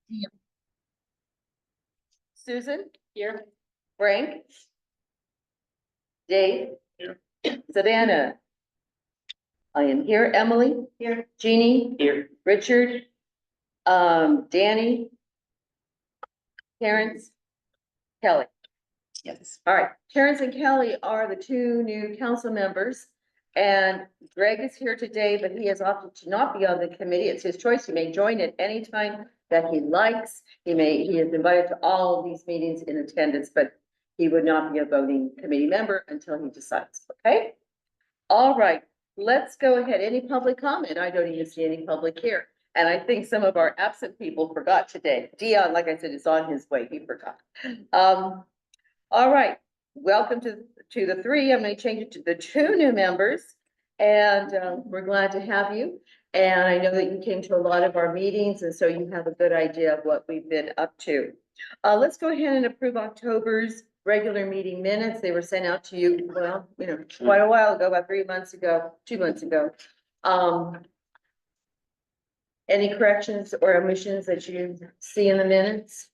Dean. Susan, Here. Frank. Dave. Here. Savannah. I am here. Emily. Here. Jeannie. Here. Richard. Danny. Terrence. Kelly. Yes. All right, Terrence and Kelly are the two new council members. And Greg is here today, but he has opted to not be on the committee. It's his choice. He may join at any time that he likes. He is invited to all of these meetings in attendance, but he would not be a voting committee member until he decides, okay? All right, let's go ahead. Any public comment? I don't even see any public here. And I think some of our absent people forgot today. Dion, like I said, is on his way. He forgot. All right, welcome to the three. I'm going to change it to the two new members. And we're glad to have you. And I know that you came to a lot of our meetings, and so you have a good idea of what we've been up to. Let's go ahead and approve October's regular meeting minutes. They were sent out to you, well, quite a while ago, about 2 months ago. Any corrections or omissions that you see in the minutes?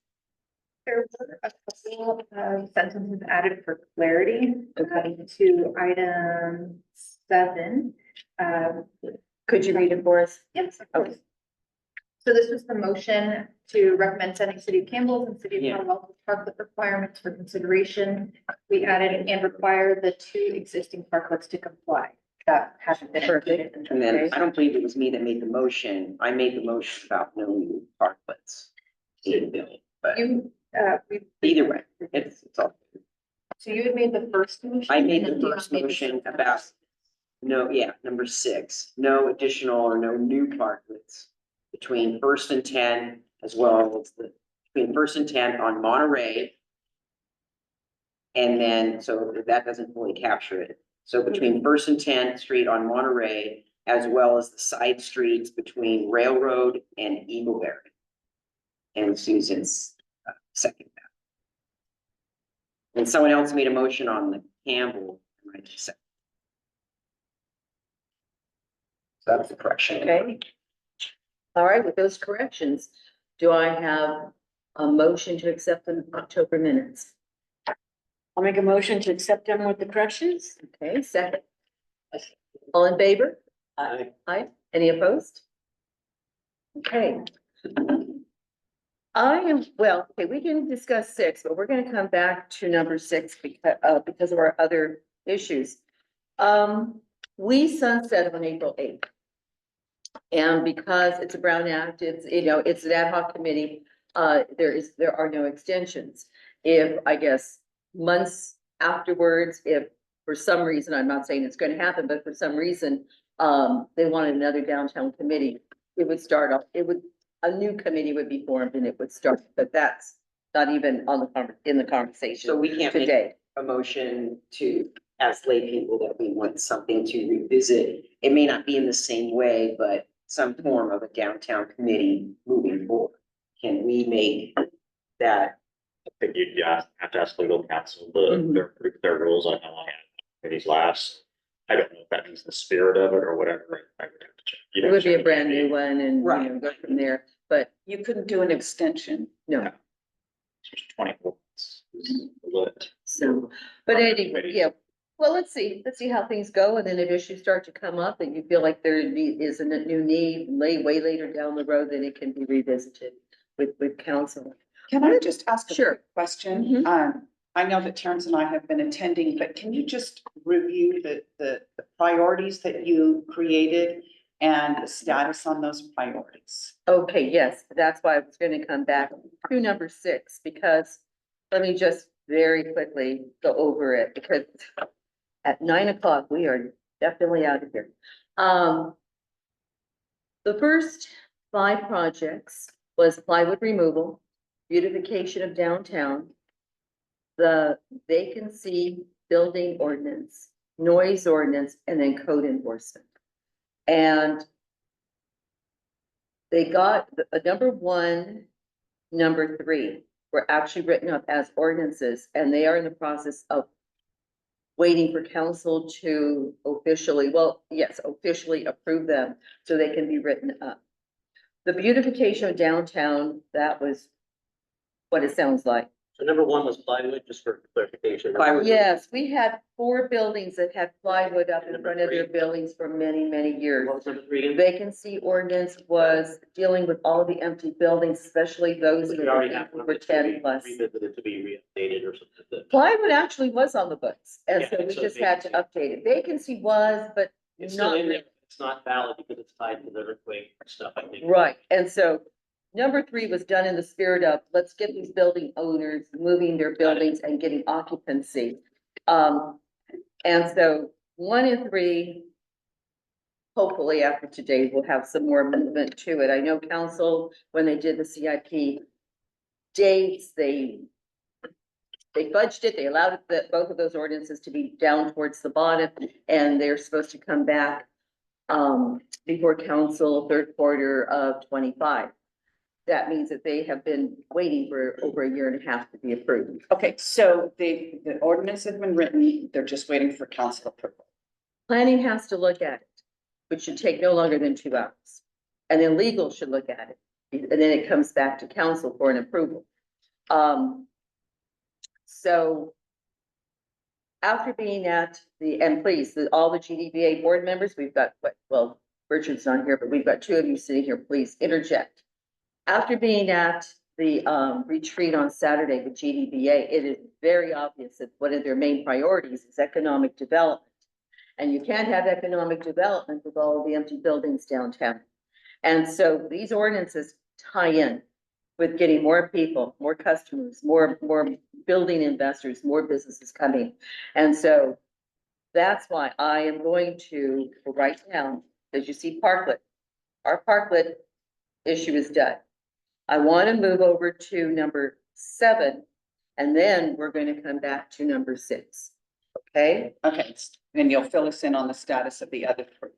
There were a couple of sentences added for clarity to item 7. Could you read it for us? Yes, of course. So this was the motion to recommend sending City of Campbell and City of Palo parklet requirements for consideration. We added and require the 2 existing parklets to comply. That hasn't been included. And then I don't believe it was me that made the motion. I made the motion about no new parklets in the bill, but either way, it's all. So you had made the first motion? I made the and then first Dion made the motion second. about number 6, no additional or no new parklets between First and 10, as well as between First and 10 on Monterey. And then, so that doesn't fully capture it. So between First and 10th Street on Monterey, as well as the side streets between Railroad and Eagleberry. And Susan's second that. And someone else made a motion on the Campbell. Right, so that's the correction. Okay. All right, with those corrections, do I have a motion to accept the October minutes? I'll make a motion to accept them with the corrections. Okay, second. All in favor? Aye. Any opposed? Okay. Okay, we can discuss 6, but we're gonna come back to number 6 because of our other issues. We sunset on April 8th. And because it's a Brown Act, it's an ad hoc committee, there are no extensions. If, I guess, months afterwards, if for some reason, I'm not saying it's going to happen, but for some reason, they wanted another downtown committee, it would start off, a new committee would be formed and it would start, but that's not even in the conversation. So we can't make today. a motion to ask lay people that we want something to revisit. It may not be in the same way, but some form of a downtown committee moving forward. Can we make that? I think you'd have to ask legal counsel Mhm. their rules on how long committees last. I don't know if that means the spirit of it or whatever. I would have to check. It would be a brand new one and Right. go from there, but You couldn't do an extension. no. 24 months is lit. So, but anyway, yeah, well, let's see how things go, and then if issues start to come up and you feel like there is a new need way later down the road, then it can be revisited with council. Can I just ask a Sure. quick question? Mhm. I know that Terrence and I have been attending, but can you just review the priorities that you created and the status on those priorities? Okay, yes, that's why I was gonna come back to number 6, because let me just very quickly go over it, because at 9 o'clock, we are definitely out of here. The first 5 projects was plywood removal, beautification of downtown, the vacancy building ordinance, noise ordinance, and then code enforcement. And they got number 1, number 3 were actually written up as ordinances, and they are in the process of waiting for council to officially approve them so they can be written up. The beautification of downtown, that was what it sounds like. So number one was plywood, just for clarification. Plywood. Yes, we had 4 buildings that had plywood up in front of their buildings for many, many years. What was number three again? Vacancy ordinance was dealing with all the empty buildings, especially those that We already have were one that's 10 plus. revisited to be reupdated or something like that. Plywood actually was on the books, and Yeah, so we so just had to update it. Vacancy was, but It's still not in there, really. it's not valid because it's tied to the earthquake stuff, I think. Right, and so number 3 was done in the spirit of, let's get these building owners moving their buildings and getting occupancy. And so 1 and 3, hopefully after today, we'll have some more movement to it. I know council, when they did the CIP dates, they fudged it, they allowed both of those ordinances to be down towards the bottom, and they're supposed to come back before council third quarter of 25. That means that they have been waiting for over a year and a half to be approved. Okay, so the ordinance has been written, they're just waiting for council approval. Planning has to look at it, which should take no longer than 2 hours. And then legal should look at it, and then it comes back to council for an approval. So after being at and please, all the GDBA board members, we've got, well, Richard's not here, but we've got 2 of you sitting here, please interject. After being at the retreat on Saturday with GDBA, it is very obvious that one of their main priorities is economic development. And you can't have economic development with all of the empty buildings downtown. And so these ordinances tie in with getting more people, more customers, more building investors, more businesses coming. And so that's why I am going to write down, as you see Parklet, our Parklet issue is done. I want to move over to number 7, and then we're going to come back to number 6. Okay? Okay, then you'll fill us in on the status of the other 3.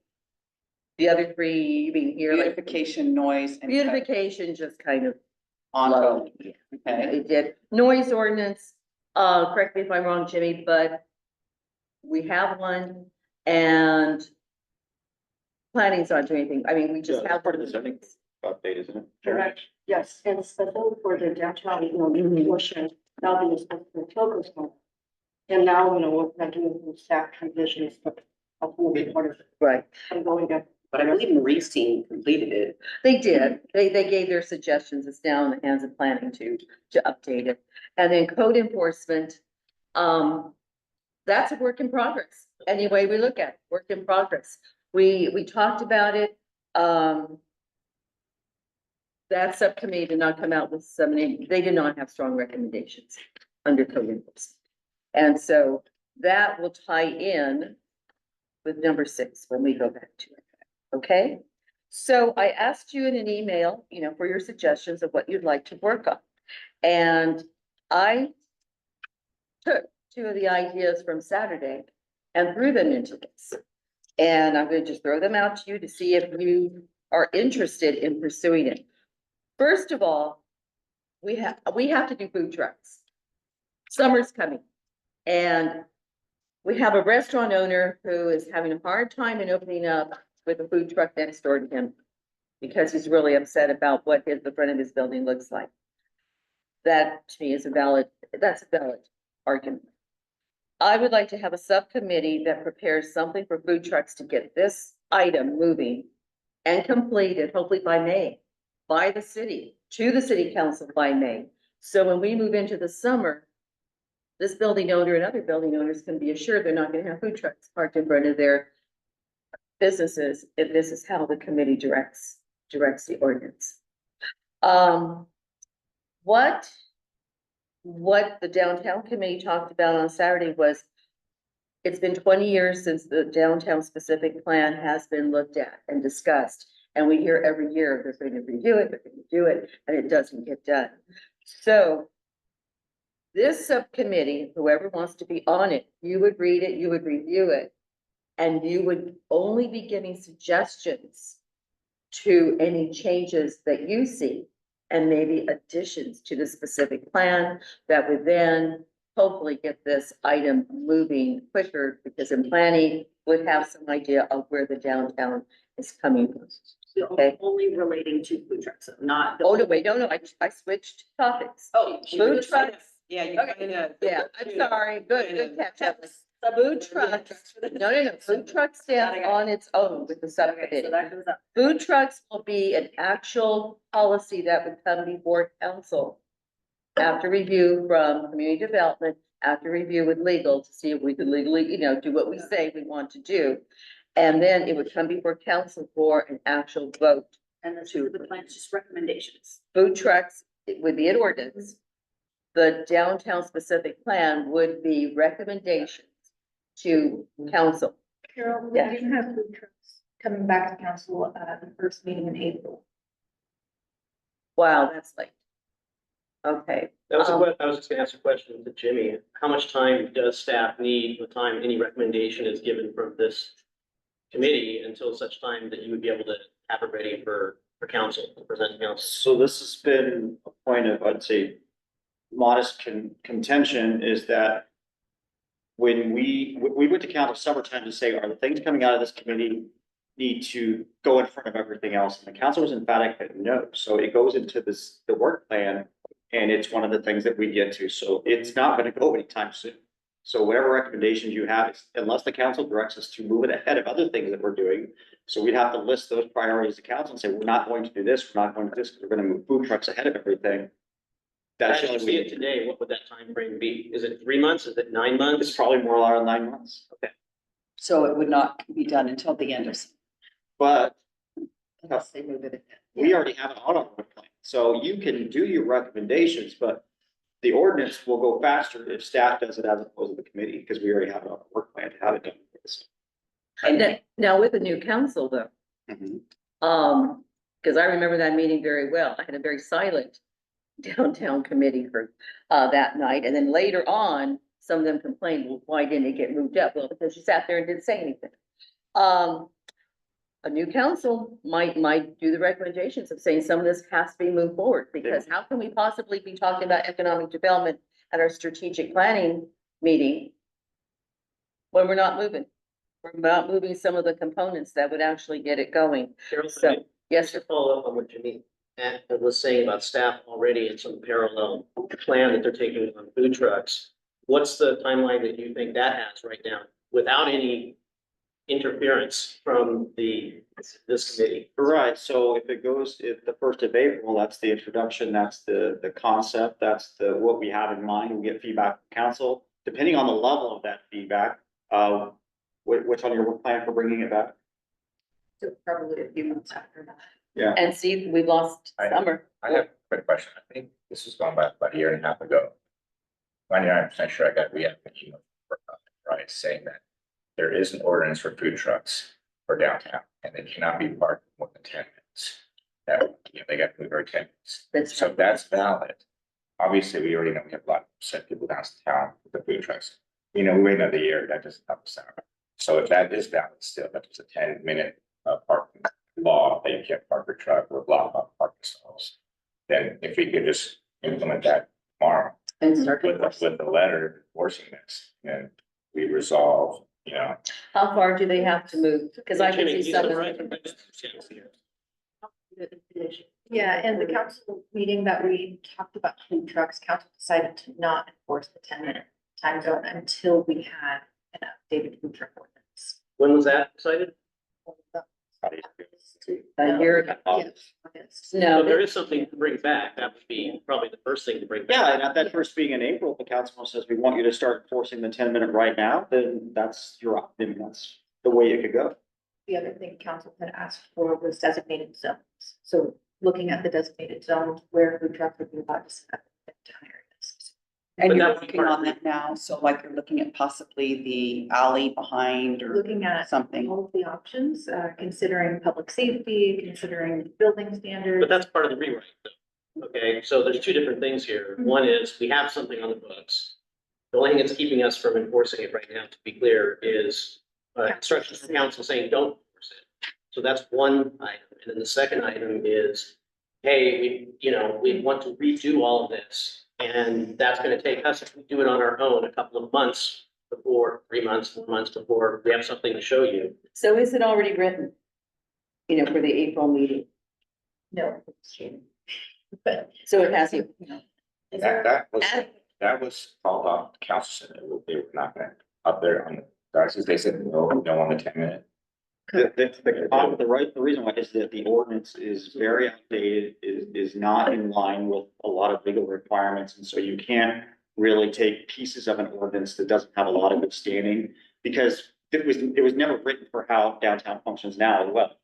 The other 3, you being here, like Beautification, noise, and. beautification, just kind of Ongoing, low. okay, It did. Noise ordinance, correct me if I'm wrong, Jimmy, but we have one and planning's not doing anything. I mean, we just Yeah, have. part of the zoning update, isn't it? Correct. Yes, and especially for the downtown, portion, now the specific focus on. And now, we're not doing some staff transitions, but will be part of it. Right, I'm going to. But I believe Marie's team completed it. they did. They gave their suggestions. It's now in the hands of planning to update it. And then code enforcement, that's a work in progress. Any way we look at it, work in progress. We talked about it. That subcommittee did not come out with they did not have strong recommendations under code enforcement. And so that will tie in with number 6 when we go back to it. Okay? So I asked you in an email, for your suggestions of what you'd like to work on. And I took 2 of the ideas from Saturday and threw them into this. And I'm going to just throw them out to you to see if you are interested in pursuing it. First of all, we have to do food trucks. Summer's coming. And we have a restaurant owner who is having a hard time in opening up with a food truck next door to him because he's really upset about what the front of his building looks like. That to me is that's a valid argument. I would like to have a subcommittee that prepares something for food trucks to get this item moving and completed, hopefully by May, by the city, to the city council by May. So when we move into the summer, this building owner and other building owners can be assured they're not gonna have food trucks parked in front of their businesses if this is how the committee directs the ordinance. What the downtown committee talked about on Saturday was, it's been 20 years since the downtown specific plan has been looked at and discussed. And we hear every year they're going to review it, they're going to do it, and it doesn't get done. So this subcommittee, whoever wants to be on it, you would read it, you would review it, and you would only be giving suggestions to any changes that you see and maybe additions to the specific plan that would then hopefully get this item moving quicker, because in planning would have some idea of where the downtown is coming from. Okay. Only relating to food trucks, not. Oh, no, wait, no, I switched topics. Oh. Food trucks, Yeah, you Okay. kind of. yeah, I'm sorry, good catch up. Food Food trucks, no, food truck stands Got it. on its own with the Okay, so subcommittee. that goes up. Food trucks will be an actual policy that would come before council. After review from community development, after review with legal to see if we could legally, do what we say we want to do. And then it would come before council for an actual vote. And the plan's just recommendations. Food trucks, it would be an ordinance. The downtown specific plan would be recommendations to council. Carol, we Yeah. do have food trucks coming back to council, the first meeting in April. Wow, that's late. Okay. That was I was just gonna ask a question to Jimmy. How much time does staff need from the time any recommendation is given from this committee until such time that you would be able to have it ready for council, to present to council? So this has been a point of, I'd say, modest contention is that when we went to council summertime to say, are the things coming out of this committee need to go in front of everything else? And the council was emphatic that no. So it goes into the work plan, and it's one of the things that we get to. So it's not gonna go anytime soon. So whatever recommendations you have, unless the council directs us to move it ahead of other things that we're doing. So we'd have to list those priorities to council and say, we're not going to do this, we're not going to do this, we're gonna move food trucks ahead of everything. That's As the you only see way. it today, what would that time frame be? Is it 3 months? Is it 9 months? It's probably more around 9 months, So it would not be done until the end of, but unless they move it ahead. we already have an auto plan. So you can do your recommendations, but the ordinance will go faster if staff does it as opposed to the committee, because we already have it on the work plan to have it done. And then, now with the new council though, Mhm. because I remember that meeting very well. I had a very silent downtown committee for, that night. And then later on, some of them complained, well, why didn't it get moved up? Well, because you sat there and didn't say anything. A new council might do the recommendations of saying some of this has to be moved forward, because how can we possibly be talking about economic development at our strategic planning meeting when we're not moving? We're not moving some of the components that would actually get it going. Carol, So, yes, just to follow up on what Jimmy was saying about staff already and some parallel plan that they're taking on food trucks. What's the timeline that you think that has right now without any interference from this committee? Right, so if the 1st of April, that's the introduction, that's the concept, that's what we have in mind, we get feedback from council. Depending on the level of that feedback, what's on your work plan for bringing it back? So probably a few months after that. and see, we've lost summer. I have a quick question. I think this was going back about a year and a half ago. 99% sure I got, we had an email from right saying that there is an ordinance for food trucks for downtown and they cannot be parked more than 10 minutes. That, they got to move every 10 minutes. That's So if that's valid. Obviously, we already know we have a lot of upset people downtown with the food trucks. We wait another year, that doesn't help us out. So if that is valid still, that is a 10-minute parking law that you can't park your truck or block off parking stalls. Then if we could just implement that tomorrow And start. with the letter enforcing this, and we resolve, How far do they have to move? Because I can Jimmy, see you some. said right. Yeah, and the council meeting that we talked about food trucks, council decided to not enforce the 10-minute time zone until we had an updated food truck ordinance. When was that decided? A year ago. Yeah. No, So there is something to bring back. That would be probably the first thing to bring back. Yeah, and at that first meeting in April, if the council says we want you to start enforcing the 10-minute right now, then that's that's the way it could go. The other thing council had asked for was designated zones. So looking at the designated zones where food trucks would be allowed to set up in downtown areas. And But you're that would be working part on of that now, so like you're looking at possibly the alley behind or Looking at something. all of the options, considering public safety, considering building standards. But that's part of the rewrite though. Okay, so there's two different things here. One is we have something on the books. The only thing that's keeping us from enforcing it right now, to be clear, is instructions from council saying don't enforce it. So that's one item. And then the second item is, hey, we want to redo all of this. And that's gonna take us, if we do it on our own, a couple of months before, 3 months, 4 months before we have something to show you. so is it already written? you know, for the April meeting. No. But So it has, you That was called off, the council said they were not gonna, up there on the, diocese, they said, no, we don't want the 10 minute. The reason why is that the ordinance is very outdated, is not in line with a lot of legal requirements, and so you can't really take pieces of an ordinance that doesn't have a lot of good standing, because it was never written for how downtown functions now as well.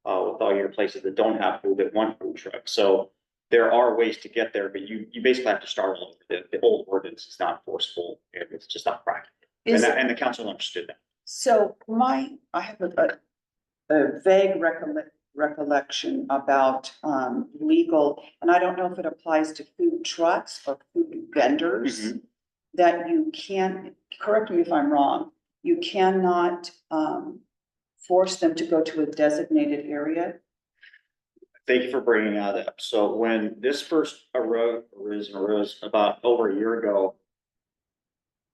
With all your places that don't have food, that want food trucks, so there are ways to get there, but you basically have to start all over. The old ordinance is not forceful, and it's just not practical, and the council understood that. So I have a vague recollection about, legal, and I don't know if it applies to food trucks or food vendors. That you can't, correct me if I'm wrong, you cannot, force them to go to a designated area. Thank you for bringing that up. So when this first arose about over a year ago,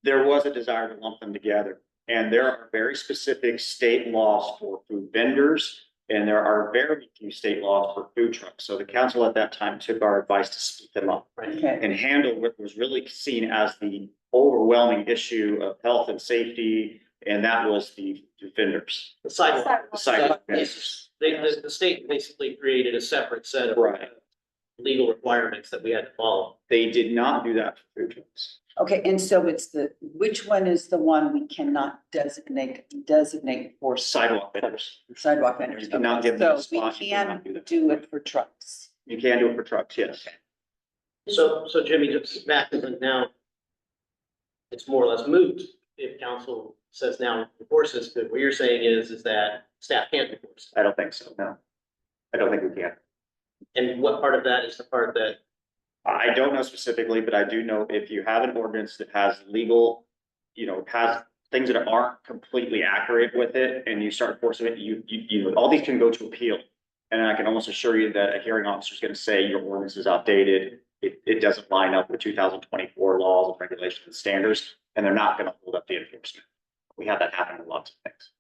there was a desire to lump them together. And there are very specific state laws for food vendors, and there are very few state laws for food trucks. So the council at that time took our advice to split them up Okay, and handle what was really seen as the overwhelming issue of health and safety, and that was the vendors. The sidewalk. The sidewalk Yes. vendors. The state basically created a separate set of Right. legal requirements that we had to follow. They did not do that for food trucks. okay, and so it's which one is the one we cannot designate for Sidewalk vendors. sidewalk vendors? You cannot give them a So spot, we you cannot can do that. do it for trucks. You can do it for trucks, yes. So Jimmy, just back to the now, it's more or less moot if council says now enforce this, but what you're saying is that staff can't enforce I don't think so, no. I don't think we can. it. And what part of that is the part that, I don't know specifically, but I do know if you have an ordinance that has legal, has things that aren't completely accurate with it, and you start enforcing it, all these can go to appeal. And I can almost assure you that a hearing officer is gonna say your ordinance is outdated, it doesn't line up with 2024 laws and regulations and standards, and they're not gonna hold up the enforcement. We have that happen with lots of things.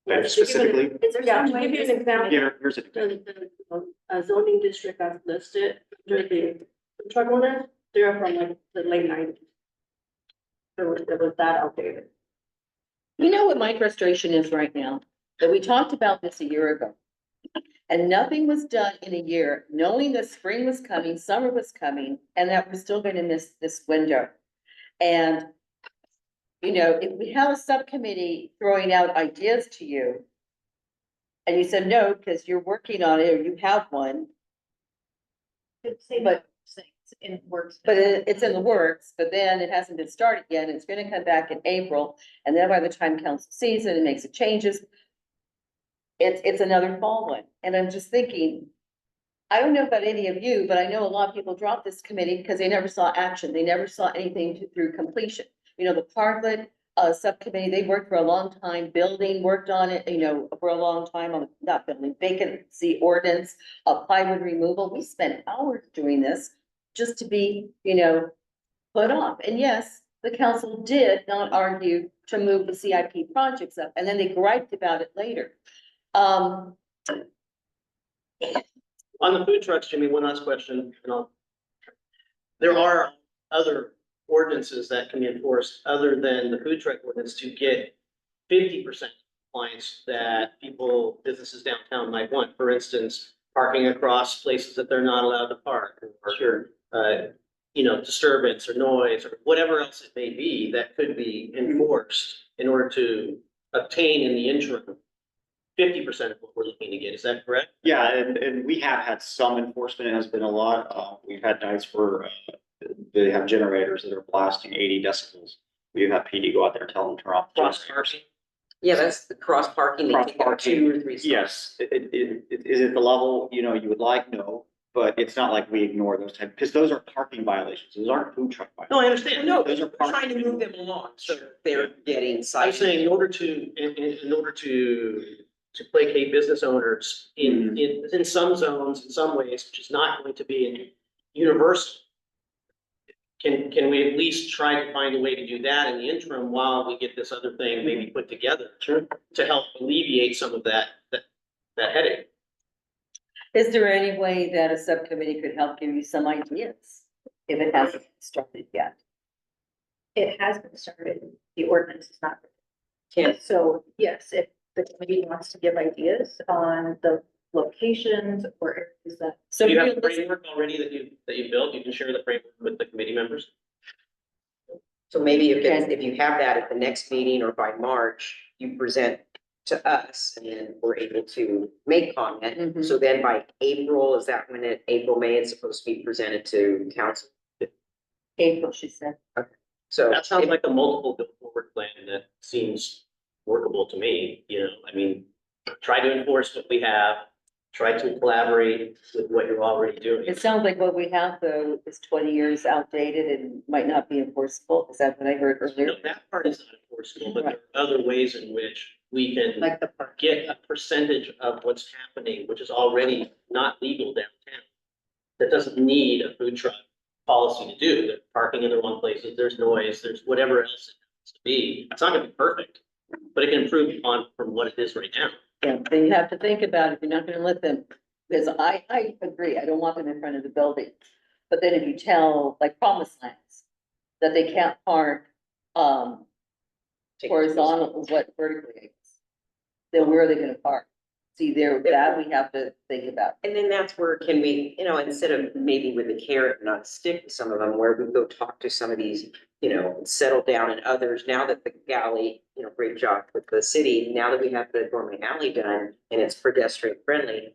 But specifically, Is there some way? To give you an example, here's an example. the zoning district as listed, under the truck owners, they're from like the late nineties. There was that outdated. You know what my frustration is right now? That we talked about this a year ago. And nothing was done in a year, knowing that spring was coming, summer was coming, and that we're still gonna miss this window. And, you know, if we have a subcommittee throwing out ideas to you, and you said no, because you're working on it, or you have one, But- It's in works. but it's in the works, but then it hasn't been started yet, and it's gonna come back in April, and then by the time council sees it and makes the changes, it's another fall one, and I'm just thinking, I don't know about any of you, but I know a lot of people dropped this committee because they never saw action, they never saw anything through completion. You know, the Parkland, subcommittee, they worked for a long time, worked on it, you know, for a long time on, not building, vacancy ordinance, plywood removal, we spent hours doing this just to be, you know, put off. And yes, the council did not argue to move the CIP projects up, and then they griped about it later. on the food trucks, Jimmy, one last question, there are other ordinances that can be enforced other than the food truck ordinance to get 50% compliance that businesses downtown might want. For instance, parking across places that they're not allowed to park. Or, disturbance or noise or whatever else it may be that could be enforced in order to obtain in the interim 50% of what we're looking to get. Is that correct? Yeah, and we have had some enforcement. It has been a lot. We've had nights where they have generators that are blasting 80 decibels. We've had PD go out there and tell them to turn off. the Cross generators. parking? Yeah, that's the cross parking. They Cross take out parking, 2 or 3 spots. Yes, is it the level, you would like? No, but it's not like we ignore those because those are parking violations. Those aren't food truck violations. No, I understand. No, Those are we're trying to move them along, so they're getting I'm cited. saying in order to placate business owners in some zones, in some ways, which is not going to be universal. Can we at least try to find a way to do that in the interim while we get this other thing maybe put together? Sure. To help alleviate some of that headache. Is there any way that a subcommittee could help give you some ideas if it hasn't started yet? It has been started, the ordinance is not. Can, So, yes, if the committee wants to give ideas on the locations or areas that. So Do you have a realistic- framework already that you built? You can share the framework with the committee members? so maybe if you have that at the next meeting or by March, you present to us and then we're able to make comment. Mhm. So then by April, is that when April, May, it's supposed to be presented to council? April, she said. So. That sounds like a multiple go forward plan that seems workable to me, you know, I mean, try to enforce what we have, try to collaborate with what you're already doing. It sounds like what we have though is 20 years outdated and might not be enforceable. Is that what I heard earlier? No, that part is not enforceable, but there are other ways in which we can Like the park. get a percentage of what's happening, which is already not legal downtown. That doesn't need a food truck policy to do, there's parking in the wrong places, there's noise, there's whatever else it has to be. It's not gonna be perfect, but it can improve upon from what it is right now. Yeah, then you have to think about if you're not gonna let them, because I agree, I don't want them in front of the building. But then if you tell, like Promised Lands, that they can't park, horizontal, what vertically, I guess, then where are they gonna park? See, there, that we have to think about. And then that's where can we, you know, instead of maybe with a carrot, and not stick with some of them, where we go talk to some of these, you know, settle down and others, now that the galley, you know, great job with the city, now that we have the Gourmet Alley done and it's pedestrian friendly.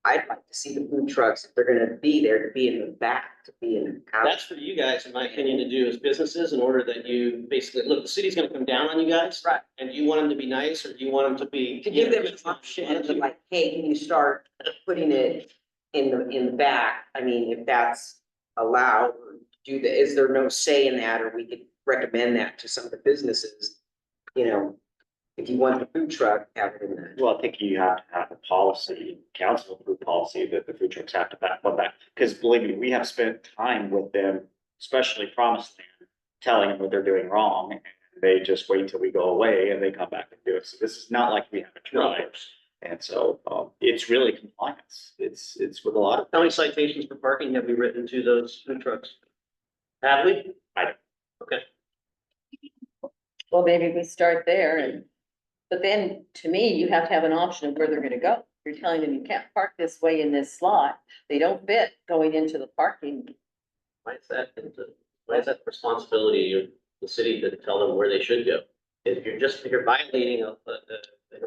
I'd like to see the food trucks, if they're gonna be there, to be in the back, to be in the alley. That's for you guys, in my opinion, to do as businesses in order that you basically, look, the city's gonna come down on you guys. Right. And do you want them to be nice or do you want them to be? To give them an option of like, hey, can you start putting it in the back? I mean, if that's allowed, or is there no say in that, or we could recommend that to some of the businesses? You know, if you want the food truck, have it in there. Well, I think you have to have a policy, council approved policy that the food trucks have to back on that. Because believe me, we have spent time with them, especially Promised Land, telling them what they're doing wrong. And they just wait till we go away and they come back and do it. So this is not like we haven't tried. And so, it's really compliance. It's with a lot of. How many citations for parking have we written to those food trucks? Have we? I don't. Okay. Well, maybe we start there and, but then, to me, you have to have an option of where they're gonna go. You're telling them you can't park this way in this slot, they don't fit going into the parking. Why is that the responsibility of the city to tell them where they should go? If you're violating an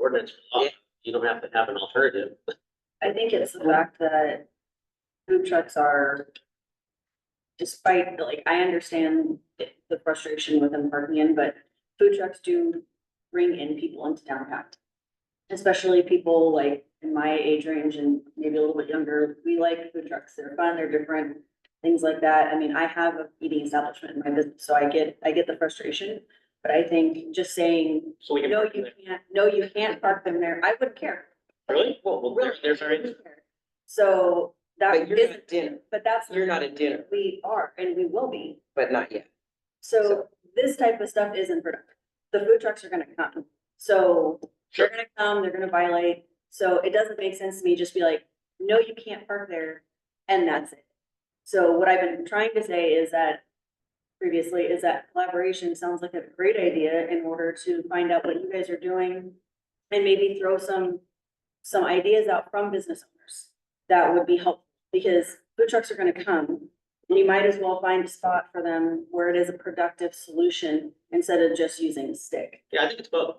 ordinance or law, Yeah. you don't have to have an alternative. I think it's the fact that food trucks are, despite, like, I understand the frustration with them parking in, but food trucks do bring in people into downtown. Especially people like in my age range and maybe a little bit younger, we like food trucks, they're fun, they're different, things like that. I mean, I have an eating establishment in my business, so I get the frustration. But I think just saying, So we can. no, you can't park them there, I wouldn't care. Really? Well, there's our answer. So that But you're not isn't, dinner, but that's. you're not a dinner, We are, and we will be. but not yet. So this type of stuff isn't productive. The food trucks are gonna come. So they're gonna come, they're gonna violate. So it doesn't make sense to me just be like, no, you can't park there. And that's it. So what I've been trying to say is that previously is that collaboration sounds like a great idea in order to find out what you guys are doing. And maybe throw some ideas out from business owners. That would be helpful because food trucks are gonna come. You might as well find a spot for them where it is a productive solution instead of just using a stick. Yeah, I think it's both.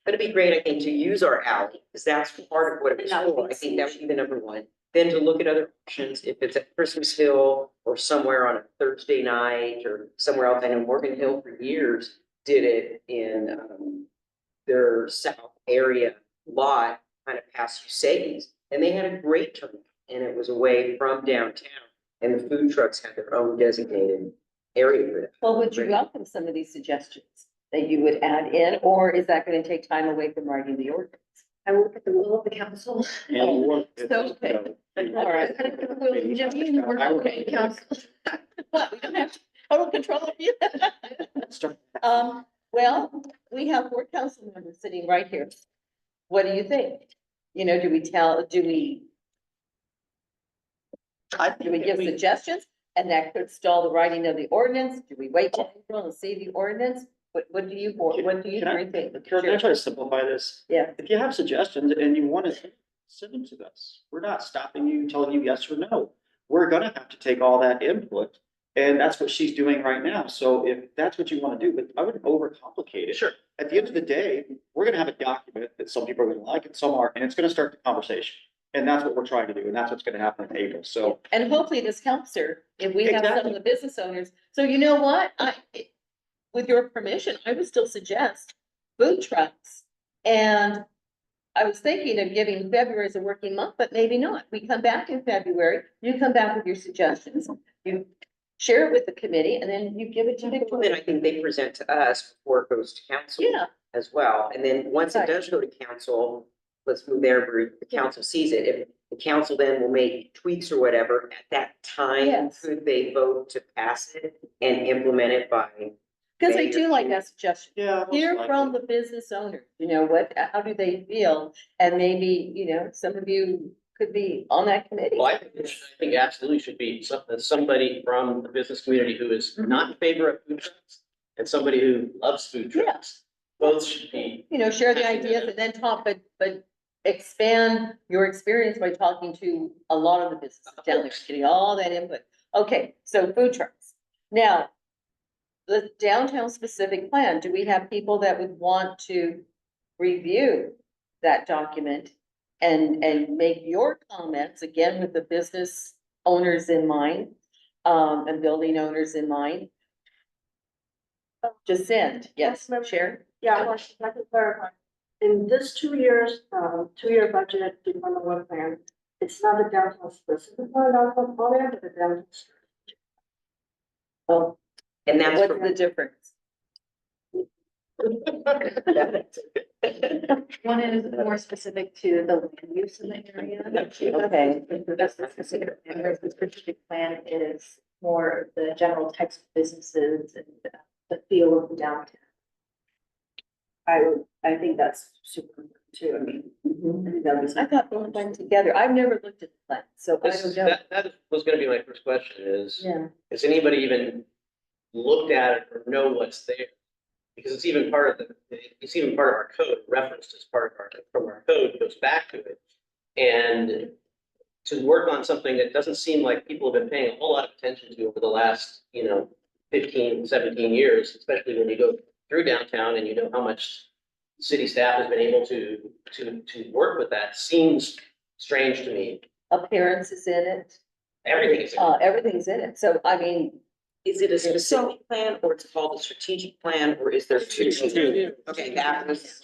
But it'd be great, I think, to use our alley, because that's part of what it was And that would for. be I think that would be the number one. Then to look at other options, if it's at Christmas Hill or somewhere on a Thursday night or somewhere else. I know Morgan Hill for years did it in their south area lot, kind of past Mercedes. And they had a great turnout, and it was away from downtown. And the food trucks had their own designated area for that. Well, would you welcome some of these suggestions that you would add in, or is that gonna take time away from writing the ordinance? I will put the will of the council. So, okay. All right. What, we don't have total control of you? Well, we have 4 council members sitting right here. What do you think? You know, do we I Do we think give if we, suggestions? And that could stall the writing of the ordinance? Do we wait till April and see the ordinance? What do you, what do you Can I- three think? Karen, can I try to simplify this? Yeah. If you have suggestions and you want to send them to us, we're not stopping you, telling you yes or no. We're gonna have to take all that input, and that's what she's doing right now. So if that's what you want to do, but I wouldn't overcomplicate it. Sure. At the end of the day, we're gonna have a document that some people are gonna like and some aren't, and it's gonna start the conversation. And that's what we're trying to do, and that's what's gonna happen in April. So And hopefully this helps her if we have some of Exactly. the business owners. So you know what? With your permission, I would still suggest food trucks. And I was thinking of giving February as a working month, but maybe not. We come back in February, you come back with your suggestions, you share it with the committee, and then you give it to Then I Victoria. think they present to us before it goes to council. Yeah. As well, and then once it Right. does go to council, let's move there, where the council sees it, if the council then will make tweaks or whatever, at that time, Yes. could they vote to pass it and implement it by? Because I May or do like June? that suggestion. yeah. most Hear likely. from the business owner, you know, how do they feel? And maybe, you know, some of you could be on that committee. Well, I think absolutely should be somebody from the business community who is not in favor of food trucks and somebody who loves food trucks. Both should be, You know, share the ideas and then talk, but expand your experience by talking to a lot of the businesses down there, getting all that input. Okay, so food trucks. Now, the downtown specific plan, do we have people that would want to review that document and make your comments, again, with the business owners in mind, and building owners in mind? Just send, yes, Sharon? Yeah, I want to clarify. In this 2 years, 2-year budget, Department of Plan, it's not the downtown specific plan, downtown plan, but the downtown. Oh, And that's what's for- the difference? One is more specific to the land use in the area. Okay. That's the specific, and whereas the strategic plan is more of the general types of businesses and the feel of the downtown. I think that's super important too. I mean, I think that was. I thought they went together. I've never looked at the plan, so I don't know. that was gonna be my first question is, Yeah, has anybody even looked at it or know what's there? Because it's even part of it's even part of our code, referenced as part of from our code, goes back to it. And to work on something that doesn't seem like people have been paying a whole lot of attention to over the last, 15, 17 years, especially when you go through downtown and you know how much city staff has been able to work with that, seems strange to me. appearance is in it, Everything is. everything's in it, so I mean, Is it a specific plan, or it's called a strategic plan, or is there two? Two. Okay, that was,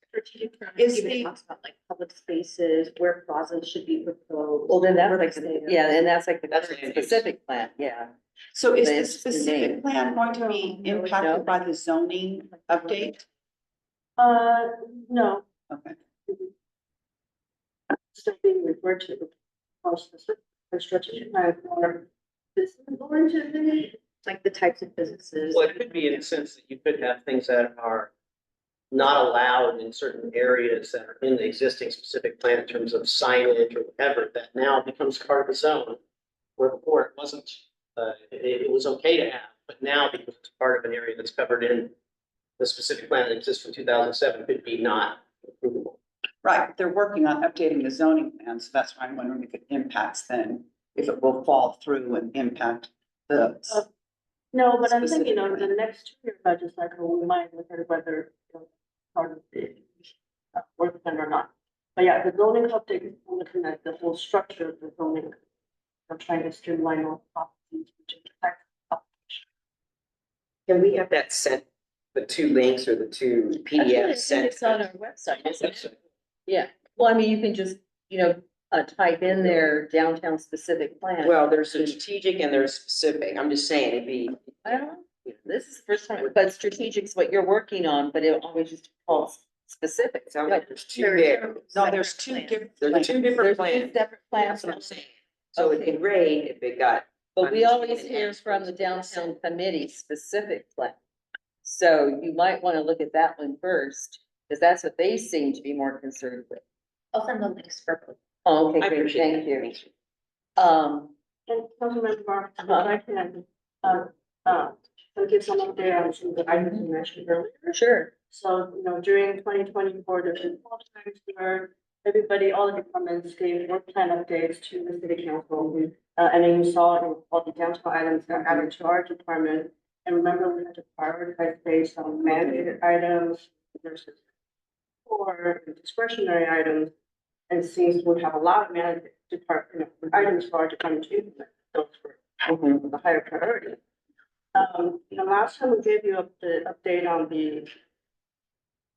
Strategic plan Is even the- talks about like public spaces, where plazas should be proposed. well, then that's where like, they- yeah, and that's like the That's land use. specific plan, yeah. so is the It's the name. specific plan going to be No. impacted by the zoning update? No, Okay. still being referred to. Or specific, or strategic plan, or this is going to be. Like the types of businesses. Well, it could be in the sense that you could have things that are not allowed in certain areas that are in the existing specific plan in terms of signage or whatever, that now becomes part of the zone. Where before it wasn't, it was okay to have, but now because it's part of an area that's covered in the specific plan that exists from 2007, could be not approvable. Right, they're working on updating the zoning plan, so that's why I'm wondering if it impacts then, if it will fall through and impact the. No, but I'm thinking Specific on the plan. next 2-year budget cycle, we might look at whether part of the work plan or not. But yeah, the zoning update is looking at the whole structure of the zoning. I'm trying to streamline all policies, which impact. can we have that sent, the two links or the two Actually, I PDFs think sent? it's on our website, isn't it? Yeah, well, I mean, you can just, type in their downtown specific plan. Well, there's a strategic and there's specific, I'm just saying, it'd be, I don't know, this is the first time, but strategic is what you're working on, but it always just calls specific. it sounds like there's two There- there. No, there's two Separate different. There's plans. two different There's two plans, separate plans, that's what I'm saying. So it'd be great if it got, but we always hear from the downtown committee specific plan. So you might want to look at that one first, because that's what they seem to be more concerned with. I'll send the links for both. Oh, okay, I great, appreciate thank that. you. And Councilmember Mark, if Uh-huh. I can, give some update on some of the items you mentioned earlier. Sure. So, during 2024, there's been all times where everybody, all the departments gave work plan updates to the city council. And then you saw all the downtown items that added to our department. And remember, we had to prioritize based on mandated items versus or discretionary items. And it seems we have a lot of mandated items for our department to implement. Those were the higher priority. Last time we gave you the update on the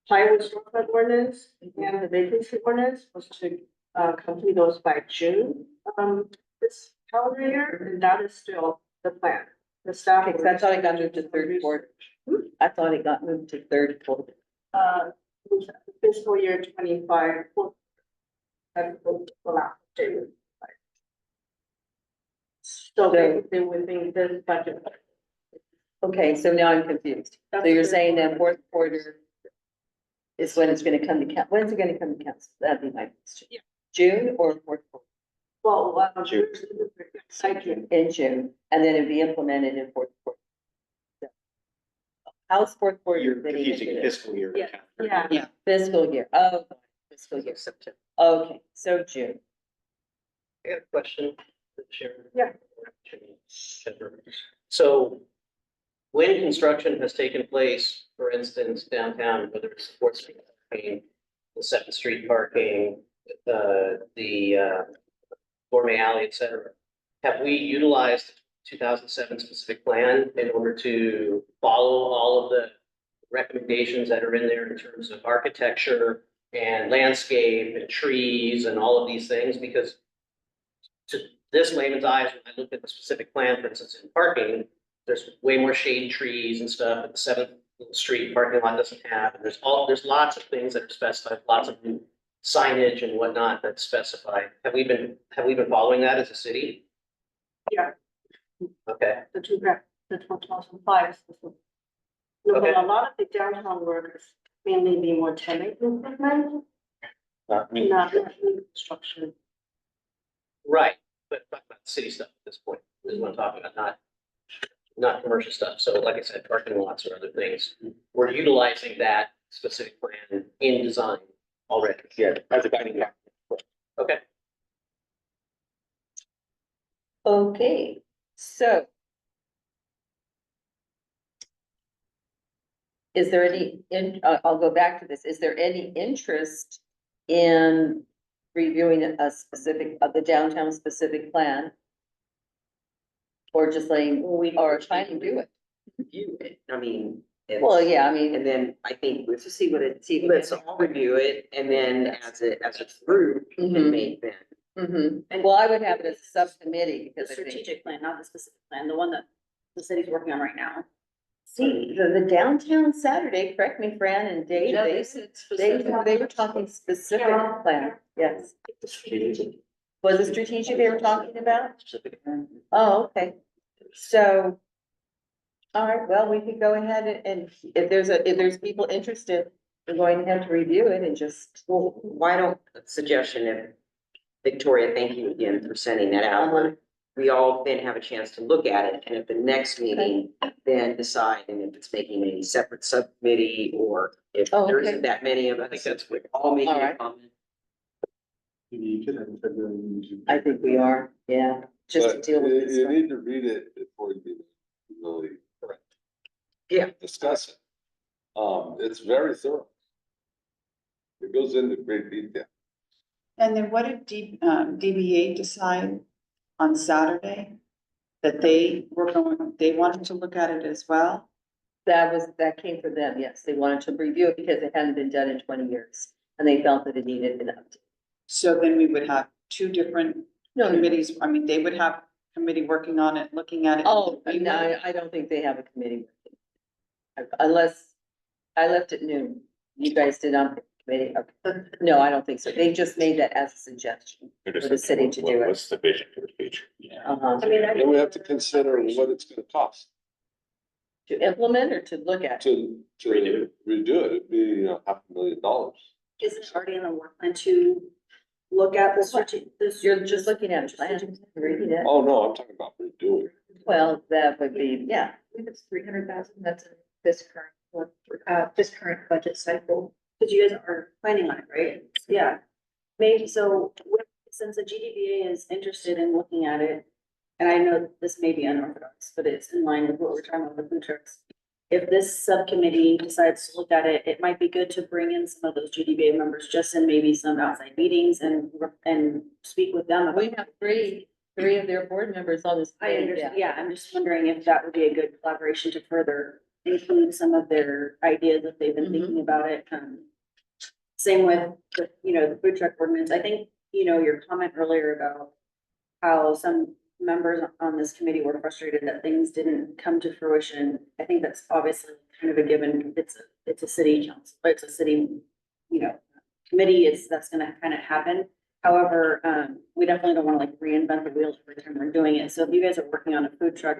highway storefront ordinance and the vacancy ordinance was to complete those by June, this calendar year, and that is still the plan. The staff. Okay, 'cause I thought it got moved to third quarter. I thought it got moved to third quarter. Fiscal year 25. That will allow June. So basically within this budget. Okay, so now I'm confused. So you're saying that fourth quarter is when it's gonna come to when's it gonna come to council? That'd be my question. Yeah. June or fourth quarter? Well, June. thank you. In June, and then it'd be implemented in fourth quarter. How's fourth quarter? You're fitting confusing into this? fiscal year. Yeah. Yeah. Fiscal year, oh, fiscal year, September. Okay, so June. I got a question, Sharon. Yeah. So when construction has taken place, for instance, downtown, whether it's the Fourth Street parking, the Seventh Street parking, the Gourmet Alley, et cetera, have we utilized 2007 specific plan in order to follow all of the recommendations that are in there in terms of architecture and landscape and trees and all of these things? Because to this layman's eyes, when I look at the specific plan, for instance, in parking, there's way more shade trees and stuff that the Seventh Street parking lot doesn't have. And there's lots of things that are specified, lots of new signage and whatnot that's specified. Have we been following that as a city? Yeah. Okay, The 2005. No, but a lot of the downtown work is mainly the more tenant improvement, Not me. not new construction. right, but talking about city stuff at this point, is what I'm talking about, not commercial stuff. So like I said, parking lots or other things. We're utilizing that specific plan in design already. Yeah, as a guiding. Okay. Okay, so. Is there I'll go back to this, is there any interest in reviewing a specific, of the downtown specific plan? Or just saying, or trying to do it? View it, I mean. it's- Well, yeah, I mean, And then I think let's to see what it, see. let's all review it and then as a group, Mhm. and make then. Well, I would have it as a subcommittee The because I think. strategic plan, not the specific plan, the one that the city's working on right now. See, the downtown Saturday, correct me, Fran and Dave, they were talking specific plan, yes. Was it strategic they were talking about? Oh, okay, so. All right, well, we could go ahead and if there's people interested, we're going to have to review it and just. Well, why don't, suggestion if, Victoria, thank you again for sending that out. We all then have a chance to look at it and at the next meeting, then decide and if it's making a separate subcommittee or if Oh, there okay. isn't that many of us. I think that's we're all making All a right. comment. I think we are, yeah, just to But deal with you this. one. need to read it before you really. Yeah. Discuss it. It's very thorough. It goes into great detail. And then what did DBA decide on Saturday? That they wanted to look at it as well? That came from them, yes, they wanted to review it because it hadn't been done in 20 years, and they felt that it needed an update. So then we would have two different No, committees, I mean, they would have committee working on it, looking at it. oh, no, I don't think they have a committee. Unless, I left at noon, you guys did on committee, okay. No, I don't think so, they just made that as a suggestion for the city to do it. What's the vision for the future? Yeah. Uh-huh. I mean, Then we have to consider what it's gonna cost To implement or to look at? to redo it. It'd be, $500,000. Isn't it already in the work plan to look at the strategic, You're just looking at a plan, reading it. Oh, no, I'm talking about redoing. Well, that would be, yeah. I believe it's 300,000, that's in this current budget cycle. because you guys are planning on it, right? Yeah. Maybe, so since the GDBA is interested in looking at it, and I know this may be unorthodox, but it's in line with what we're talking about with food trucks. If this subcommittee decides to look at it, it might be good to bring in some of those GDBA members, just in maybe some outside meetings and speak with them. We about have three of their board members on this. I committee, understand, yeah, I'm just wondering if that would be a good collaboration to further include some of their ideas that they've been thinking about it. Same with the, the food truck ordinance. I think, your comment earlier about how some members on this committee were frustrated that things didn't come to fruition. I think that's obviously kind of a given. It's a city council, it's a city, committee that's gonna kind of happen. However, we definitely don't want to like reinvent the wheel every time we're doing it. So if you guys are working on a food truck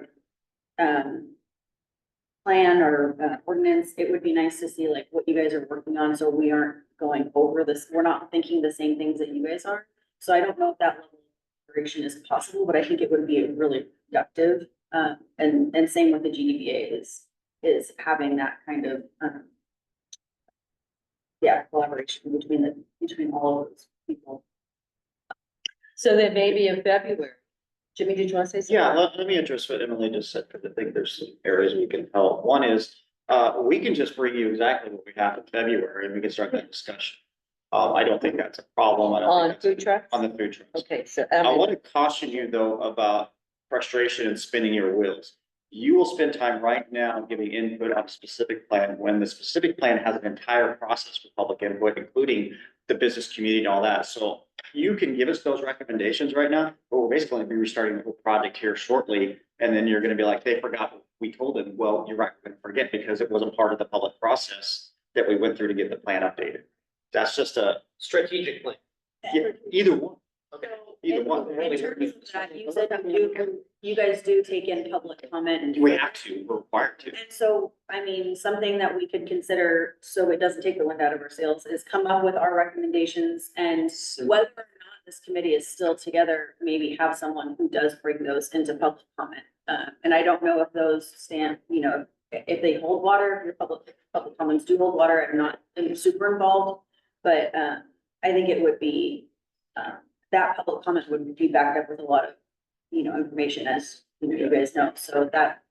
plan or ordinance, it would be nice to see like what you guys are working on, so we aren't going over this, we're not thinking the same things that you guys are. So I don't know if that level of collaboration is possible, but I think it would be really productive. And same with the GDBA is having that kind of collaboration between all of those people. So then maybe in February. Jimmy, did you want to say something? Yeah, let me address what Emily just said, because I think there's some areas we can help. One is, we can just bring you exactly what we have in February and we can start that discussion. I don't think that's a problem. I don't On think that's- food trucks? On the food trucks. Okay, so. I want to caution you though about frustration and spinning your wheels. You will spend time right now giving input on a specific plan when the specific plan has an entire process for public input, including the business community and all that. So you can give us those recommendations right now, but we're basically going to be restarting the whole project here shortly. And then you're going to be like, they forgot what we told them. Well, you're right, we're going to forget because it wasn't part of the public process that we went through to get the plan updated. That's just a, Strategic plan. either one. Okay. Either one. In terms of that, you said you guys do take in public comment and. We have to, we're required to. And so, I mean, something that we could consider, so it doesn't take the wind out of our sails, is come up with our recommendations and whether or not this committee is still together, maybe have someone who does bring those into public comment. And I don't know if those stand, if they hold water, if your public comments do hold water. I'm not super involved, but, I think it would be, that public comment would be backed up with a lot of, information, as you guys know, so that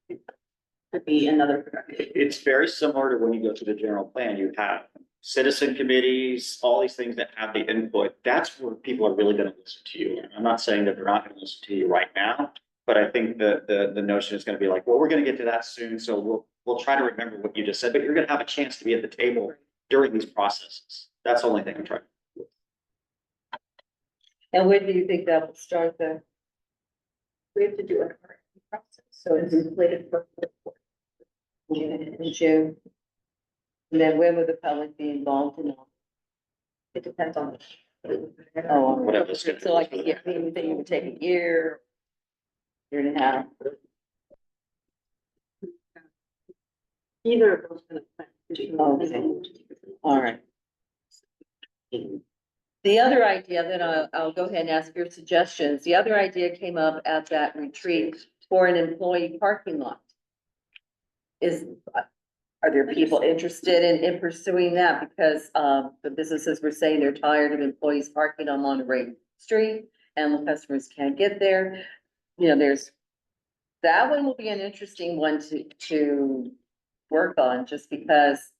could be another productive. It's very similar to when you go through the general plan, you have citizen committees, all these things that have the input. That's where people are really gonna listen to you. I'm not saying that they're not gonna listen to you right now, but I think the notion is gonna be like, well, we're gonna get to that soon, so we'll try to remember what you just said, but you're gonna have a chance to be at the table during these processes. That's the only thing I'm trying. And when do you think that will start the, We have to do an RFP process, so it's slated for. in June? And then when would the public be involved in all? It depends on. Oh, Whatever the schedule so like, is for yeah, anything it would take a year and a half. Either of those kind of plans. All right. The other idea that I'll go ahead and ask your suggestions. The other idea came up at that retreat for an employee parking lot. Are there people interested in pursuing that? Because, the businesses were saying they're tired of employees parking on Monterey Street and the customers can't get there. That one will be an interesting one to work on, just because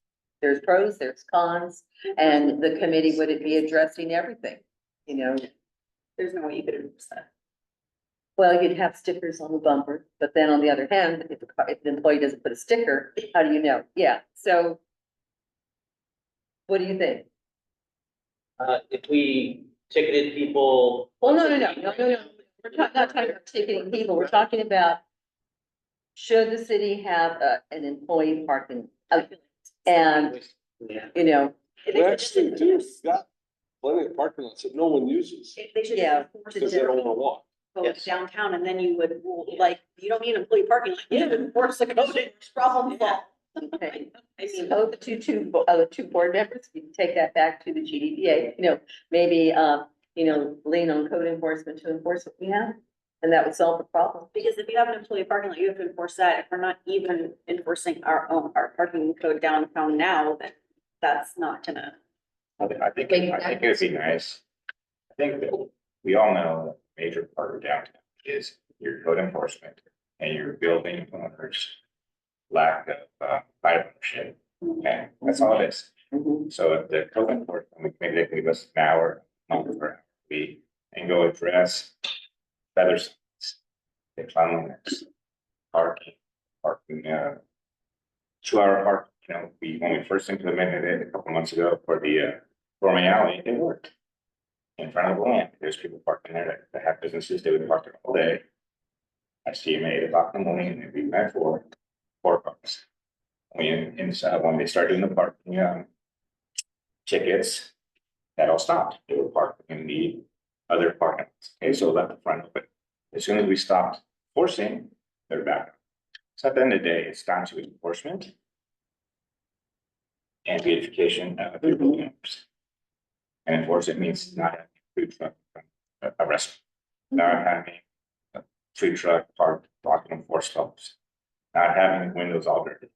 there's pros, there's cons, and the committee would be addressing everything, There's no way you could address that. Well, you'd have stickers on the bumper, but then on the other hand, if the employee doesn't put a sticker, how do you know? Yeah, so. What do you think? If we ticketed people. Well, no. We're not talking about ticketing people, we're talking about. Should the city have an employee parking, and, Yeah. We actually do, got plenty of parking lots that no one uses, They should. Yeah, enforce because they don't wanna walk. code Yes. downtown, and then you would, like, you don't need employee parking, like, you would enforce the code, it's problem solved. okay. I mean, So the two board members, we can take that back to the GDBA, maybe, lean on code enforcement to enforce what we have. And that would solve the problem. Because if you have an employee parking lot, you have to enforce that. If we're not even enforcing our parking code downtown now, then that's not gonna. I think it would be nice. I think that we all know a major part of downtown is your code enforcement and your building owners' lack of ownership. Okay, that's all it is. So if the code enforcement, maybe they can give us an hour, we and go address better signs, the cleanliness, parking, 2-hour park, when we first implemented it a couple months ago for the Gourmet Alley, it worked. In front of the land, there's people parking there that have businesses, they would park there all day. I see them at 8 o'clock in the morning, and they'd be at 4 bucks. When they start doing the parking, tickets, that all stopped, they were parked in the other parking lots, okay, so left the front open. As soon as we stopped forcing, they're back. So at the end of the day, it's down to enforcement and beautification of your building owners. And enforcement means not having a food truck, a restaurant, not having a food truck parked blocking them 4 stops, not having windows all dirty.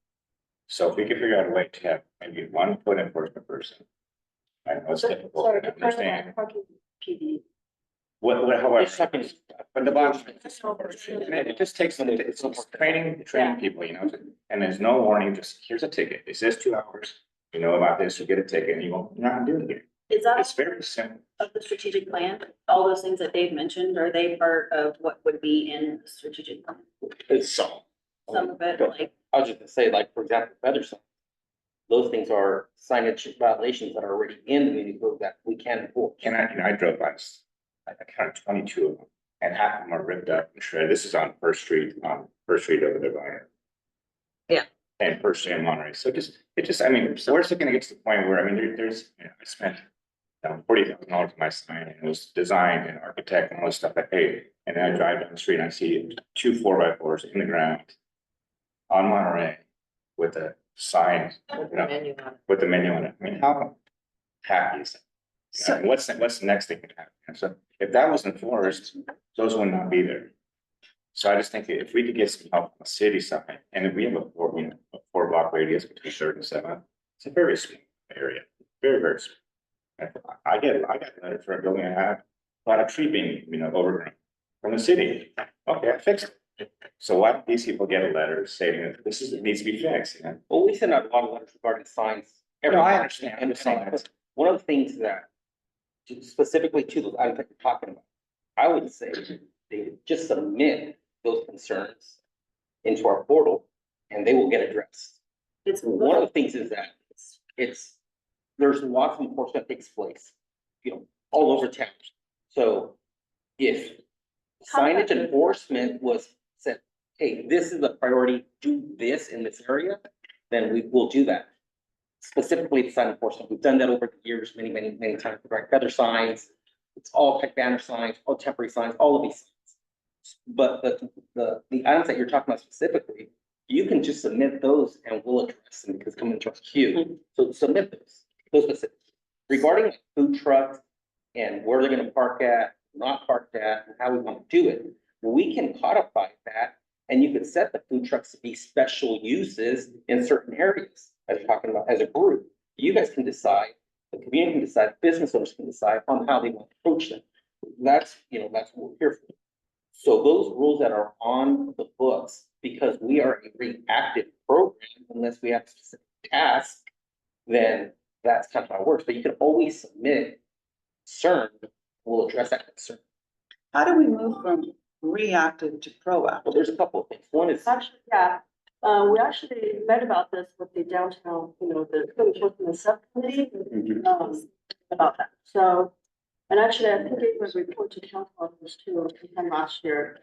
So if we could figure out a way to have maybe one code enforcement person. I know it's difficult, Sorry, I understand. parking PD. However, It's second. but the bottom line is, and it just takes, it's training people, and there's no warning, just here's a ticket, it says 2 hours. You know about this, you get a ticket and you won't, you're not doing it. Is that It's very simple. of the strategic plan? All those things that Dave mentioned, are they part of what would be in the strategic plan? It's so. Some of it, like, I was just gonna say, like, for example, feather sign. Those things are signage violations that are already in the municipal code that we can enforce. I drove by, I counted 22 of them, and half of them are ripped up and shredded. This is on First Street over there by. Yeah. And First Street in Monterey, so where's it gonna get to the point where, there's, I spent. $40,000 on my sign, and it was designed and architect and all this stuff I paid, and then I drive down the street and I see 2 4x4s in the ground. On Monterey with a sign, with the menu on it, how happy is that? So- What's the next thing that happen? So if that was enforced, those would not be there. So I just think if we could get some help on the city side, and if we have a 4-block radius between 3rd and 7th, it's a very small area, very, very small. And I got a letter for a building I have, a lot of tree being, overgrown from the city. Okay, I fixed it. So why don't these people get a letter saying that it needs to be fixed, Well, we send out a lot of letters regarding signs. No, I understand. And the signs. One of the things that, specifically to those items that you're talking about, I would say they just submit those concerns into our portal and they will get addressed. it's. One of the things is that there's lots of enforcement that takes place, all over town. So if signage enforcement was said, hey, this is a priority, do this in this area, then we will do that. Specifically the sign enforcement, we've done that over the years, many, many, many times, right? Feather signs, it's all tech banner signs, all temporary signs, all of these signs. But the items that you're talking about specifically, you can just submit those and we'll address them because come into our queue. So submit those specific. Regarding food trucks and where they're gonna park at, not park at, and how we want to do it, we can codify that. And you could set the food trucks to be special uses in certain areas, as you're talking about as a group. You guys can decide, the community can decide, business owners can decide on how they want to approach them. That's what we're here for. So those rules that are on the books, because we are a reactive program, unless we have a specific task, then that's kind of how it works. But you can always submit concern, we'll address that concern. How do we move from reactive to proactive? Well, there's a couple of things. One is, Actually, yeah, we actually met about this with the downtown, the code enforcement subcommittee, about that. So, and actually, I think it was a report to council on this too, sometime last year.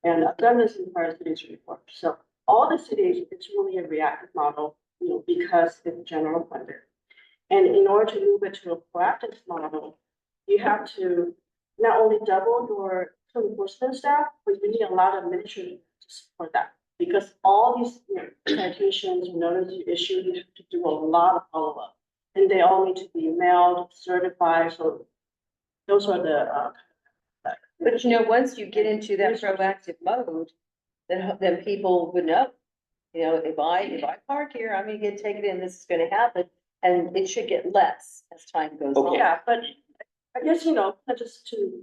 And I've done this in prior cities report. So all the cities, it's really a reactive model, because it's general funded. And in order to move it to a proactive model, you have to not only double your code enforcement staff, but you need a lot of administration to support that. Because all these citations, notices you issue, you have to do a lot of follow-up. And they all need to be mailed, certified, so those are the, But you know, once you get into that proactive mode, then people would know. You know, if I park here, I'm gonna get taken in, this is gonna happen, and it should get less as time goes on. yeah, but I guess, just to.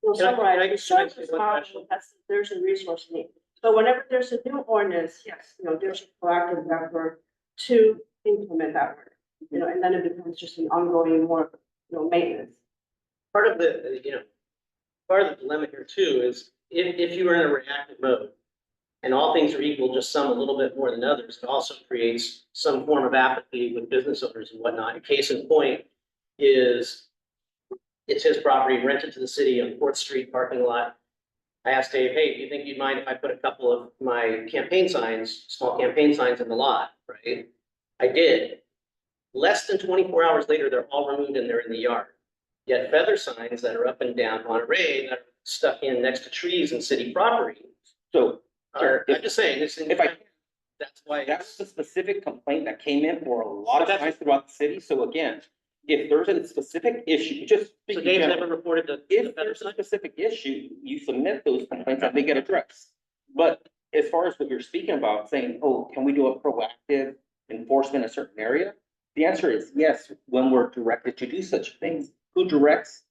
We'll Can I summarize, the just ask you service one model, question? there's a resource need. So whenever there's a new ordinance, yes, there's a proactive effort to implement that work. And then it becomes just an ongoing more, maintenance. Part of the, part of the dilemma here too is if you are in a reactive mode and all things are equal, just some a little bit more than others, it also creates some form of apathy with business owners and whatnot. Case in point is it's his property rented to the city on Fourth Street parking lot. I asked Dave, hey, do you think you'd mind if I put a couple of my campaign signs, small campaign signs in the lot, right? I did. Less than 24 hours later, they're all removed and they're in the yard. Yet feather signs that are up and down Monterey that are stuck in next to trees and city property So are, I'm just saying, if I, that's why that's it's. the specific complaint that came in for a lot of But that's- times throughout the city. So again, if there's a specific issue, just. So speaking Dave's generally, never reported the If feather there's a sign? specific issue, you submit those complaints and they get addressed. But as far as what you're speaking about, saying, oh, can we do a proactive enforcement in a certain area? The answer is yes, when we're directed to do such things. Who directs?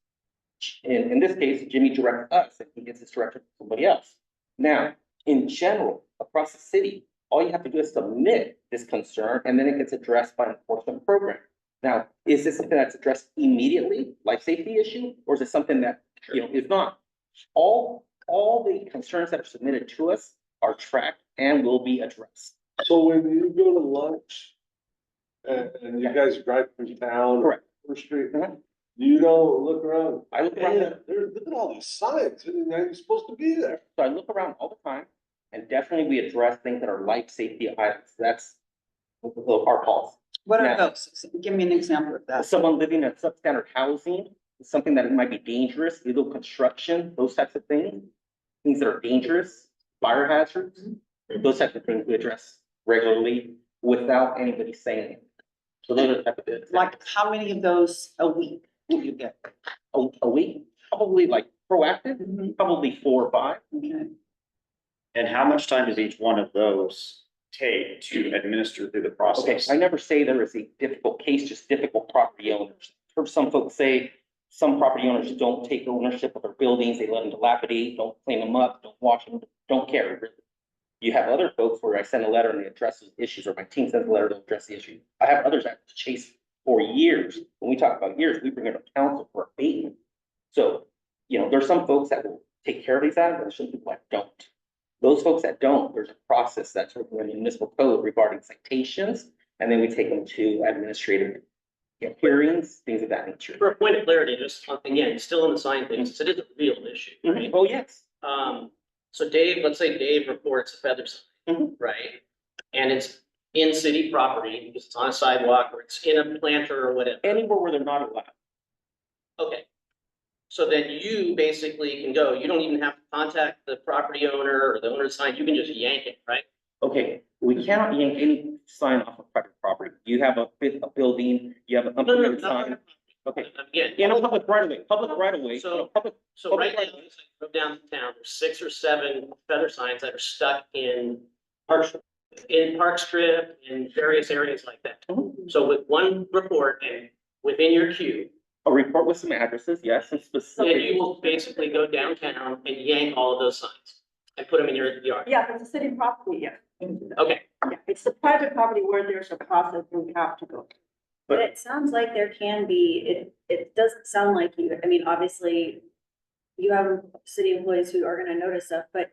In this case, Jimmy directs us and he gets his direction from somebody else. Now, in general, across the city, all you have to do is submit this concern and then it gets addressed by an enforcement program. Now, is this something that's addressed immediately, life safety issue, or is it something that, is not? All the concerns that are submitted to us are tracked and will be addressed. So when you go to lunch and you guys drive through town. Correct. First Street, Mhm. you don't look around. I look around, Man, look at all these signs, and they're supposed to be there. so I look around all the time, and definitely we address things that are life safety items. That's our policy. What are Yeah. those? Give me an example of that. Someone living in substandard housing, something that might be dangerous, illegal construction, those types of things. Things that are dangerous, fire hazards, those types of things we address regularly without anybody saying it. So those are the type of things. Like, how many of those a week do you get? A week, probably like proactive, probably 4 or 5. Okay. And how much time does each one of those take to administer through the Okay, process? I never say there is a difficult case, just difficult property owners. Heard some folks say some property owners don't take ownership of their buildings, they let them dilapidate, don't clean them up, don't wash them, don't care really. You have other folks where I send a letter and they address those issues, or my team sends a letter to address the issue. I have others that have to chase for years. When we talk about years, we bring it to council for abatement. So, there's some folks that will take care of these items, there's some people that don't. Those folks that don't, there's a process that's written in the municipal code regarding citations, and then we take them to administrative hearings, things of that nature. For a point of clarity, just again, still in the sign things, it is a real issue, right? Oh, yes. So Dave, let's say Dave reports a feather sign, Mhm. right? And it's in city property, because it's on a sidewalk or it's in a planter or whatever. Anywhere where they're not allowed. Okay. So then you basically can go, you don't even have to contact the property owner or the owner of the sign, you can just yank it, right? Okay, we cannot yank any sign off of private property. You have a building, you have an unpermitted sign. Okay, Again. in a public right of way, So- public, So right now, as I drove down to town, there's 6 or 7 feather signs that are stuck in Park Strip, in various areas like that. Mhm. So with one report and within your queue, a report with some addresses, yes, and then specific. you will basically go downtown and yank all of those signs and put them in your yard. Yeah, it's a city property, yeah. Okay, Yeah, it's the private property where there's a process we have to go. But it sounds like there can be, it doesn't sound like you, I mean, obviously, you have city employees who are gonna notice stuff, but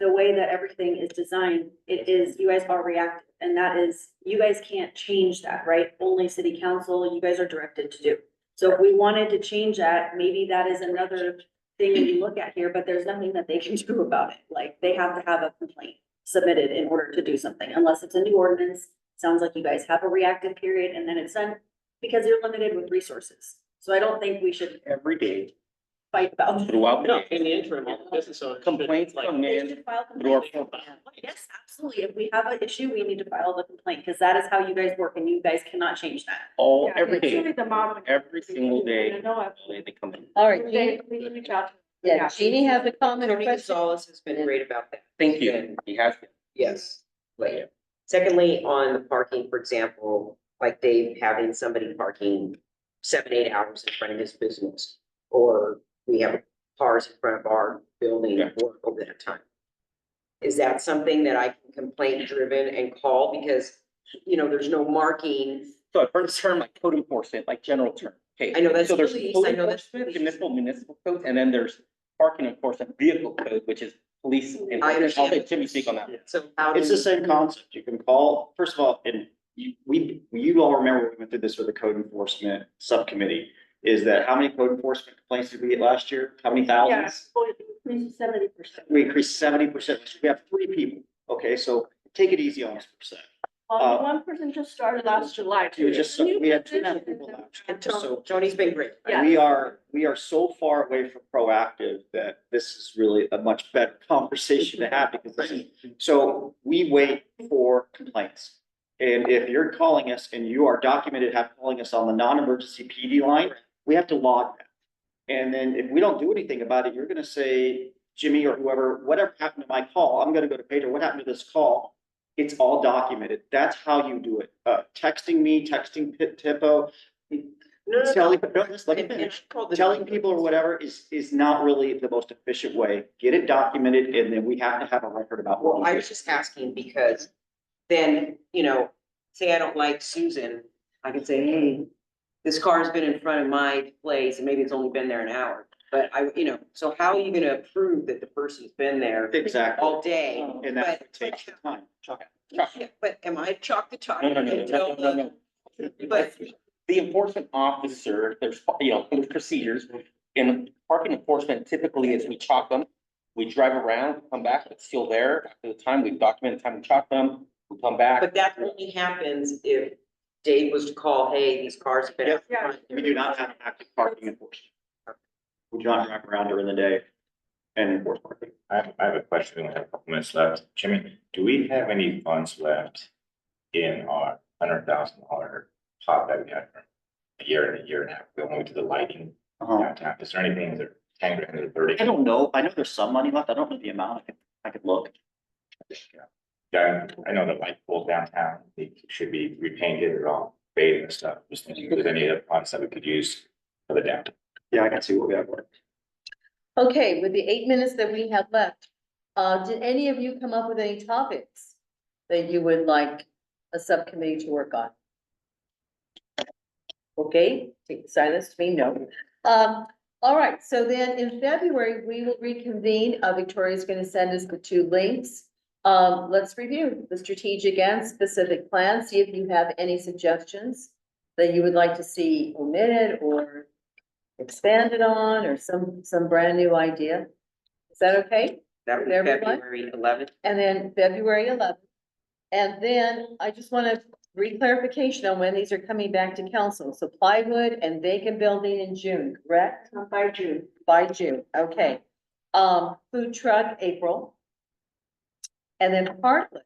the way that everything is designed, it is, you guys are reactive, and that is, you guys can't change that, right? Only city council, you guys are directed to do. So if we wanted to change that, maybe that is another thing that you look at here, but there's nothing that they can do about it. Like, they have to have a complaint submitted in order to do something, unless it's a new ordinance. Sounds like you guys have a reactive period and then it's done, because you're limited with resources. So I don't think we should, Every day, fight about. throughout the No, day. in the interim, all the business owners. should, Complaints like, come They in should file through our complaints. phone. Yes, absolutely. If we have an issue, we need to file the complaint, because that is how you guys work, and you guys cannot change that. all, Yeah, every it's really day, the modeling. every single day, And I know they come in. All right, They, Jeannie, we reach out. yeah, Jeannie has a comment or Tony question? Gonzalez has been great about that. Thank you. He has been. Yes, like, secondly, on the parking, for example, like Dave having somebody parking 7, 8 hours in front of his business. Or we have cars in front of our building Yeah. work over that time. Is that something that I can complaint driven and call because, you know, there's no marking? So I've heard the term like code enforcement, like general term. Okay. I know that's So there's police, code I know that's enforcement, police. municipal code, and then there's parking enforcement vehicle code, which is police. And I understand. I'll let Jimmy speak on that. So how do It's the same concept. You can call, first of all, and you all remember we went through this with the code enforcement subcommittee. Is that how many code enforcement complaints did we get last year? How many thousands? Yeah, increase 70%. We increased 70%. We have 3 people. Okay, so take it easy on us percent. Well, one person just started last July. We just, we had 2 New people position. last year. And Tony- So Tony's been great. Yeah. we are so far away from proactive that this is really a much better conversation to have because this is, so we wait for complaints. And if you're calling us and you are documented, calling us on the non-emergency PD line, we have to log that. And then if we don't do anything about it, you're gonna say, Jimmy or whoever, whatever happened to my call, I'm gonna go to Pedro, what happened to this call? It's all documented. That's how you do it. Texting me, texting Tippo, telling, no, just let me finish. Telling people or whatever is not really the most efficient way. Get it documented and then we have to have a record about what Well, we I do. was just asking because then, you know, say I don't like Susan, I can say, hey, this car's been in front of my place and maybe it's only been there an hour. But I, you know, so how are you gonna prove that the person's been there Exactly. all day? And that's But- what takes the time. Yeah, but am I chalk the talk? No. But The enforcement officer, there's, there's procedures. In parking enforcement, typically is we chalk them, we drive around, come back, it's still there. After the time, we've documented the time we chalk them, we come back. But that only happens if Dave was to call, hey, these cars have been out Yeah. front. We do not have active parking enforcement. We do not drive around during the day and enforce parking. I have a question, we only have a couple minutes left. Jimmy, do we have any funds left in our $100,000 pot that we had for a year and a half ago when we did the lighting downtown? Is there anything, is there 10 grand or 30? I don't know. I know there's some money left. I don't know the amount. I could look. Yeah, I know the light poles downtown, they should be repainted or all faded and stuff. Just thinking if there's any other funds that we could use for the downtown. Yeah, I can see what we have left. Okay, with the 8 minutes that we have left, did any of you come up with any topics that you would like a subcommittee to work on? Okay, take the silence to mean no. All right, so then in February, we will reconvene. Victoria's gonna send us the 2 links. Let's review the strategic and specific plan, see if you have any suggestions that you would like to see omitted or expanded on, or some brand new idea. Is that okay? That would be Everyone? February 11th. And then February 11th. And then I just want to re-clarification on when these are coming back to council. So plywood and vacant building in June, correct? By June. By June, okay. Food truck, April. And then Parklet.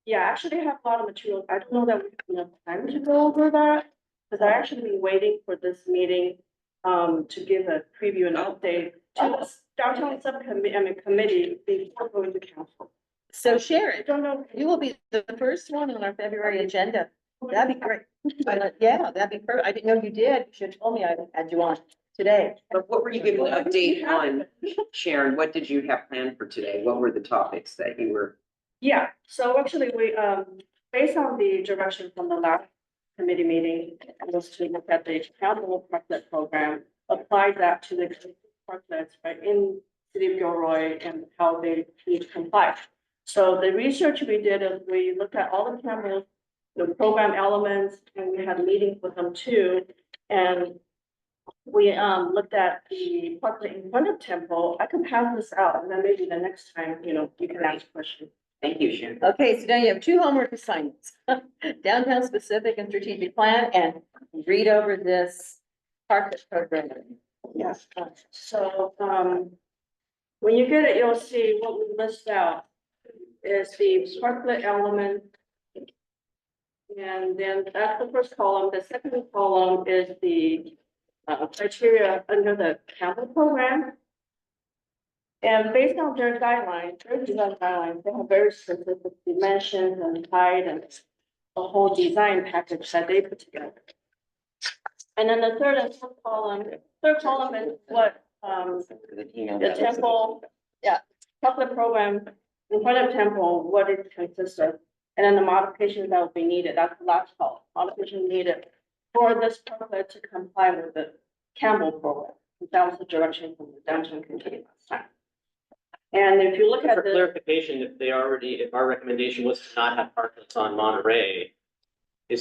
Yeah, actually, I have a lot of material. I don't know that we have enough time to go over that. Because I actually been waiting for this meeting, to give a preview and update to the downtown subcommittee, committee before going to council. So share I it. don't know. You will be the first one on our February agenda. That'd be great. Yeah, that'd be perfect. I didn't know you did. You should have told me I had you on today. But what were you giving an update on, Sharon? What did you have planned for today? What were the topics that you were? Yeah, so actually we, based on the direction from the last committee meeting, was to look at the accountable parklet program, apply that to the parklets, right, in City of Gilroy and how they need to comply. So the research we did is we looked at all the cameras, the program elements, and we had meetings with them too. And we looked at the parklet in front of Temple. I can pass this out and then maybe the next time, you can ask questions. Thank you, Sharon. Okay, so now you have 2 homework assignments. Downtown specific and strategic plan, and read over this Parklet program. Yes, so, when you get it, you'll see what we list out is the parklet element. And then that's the first column. The second column is the criteria under the Campbell program. And based on their guidelines, their design guidelines, they have very specific dimensions and height and a whole design package that they put together. And then the third and third column is what, the Temple, chocolate program in front of Temple, what it consists of. And then the modifications that will be needed, that's the last column, modification needed for this parklet to comply with the Campbell program. That was the direction from the downtown committee last time. And if you look For at the, clarification, if our recommendation was to not have parklets on Monterey, are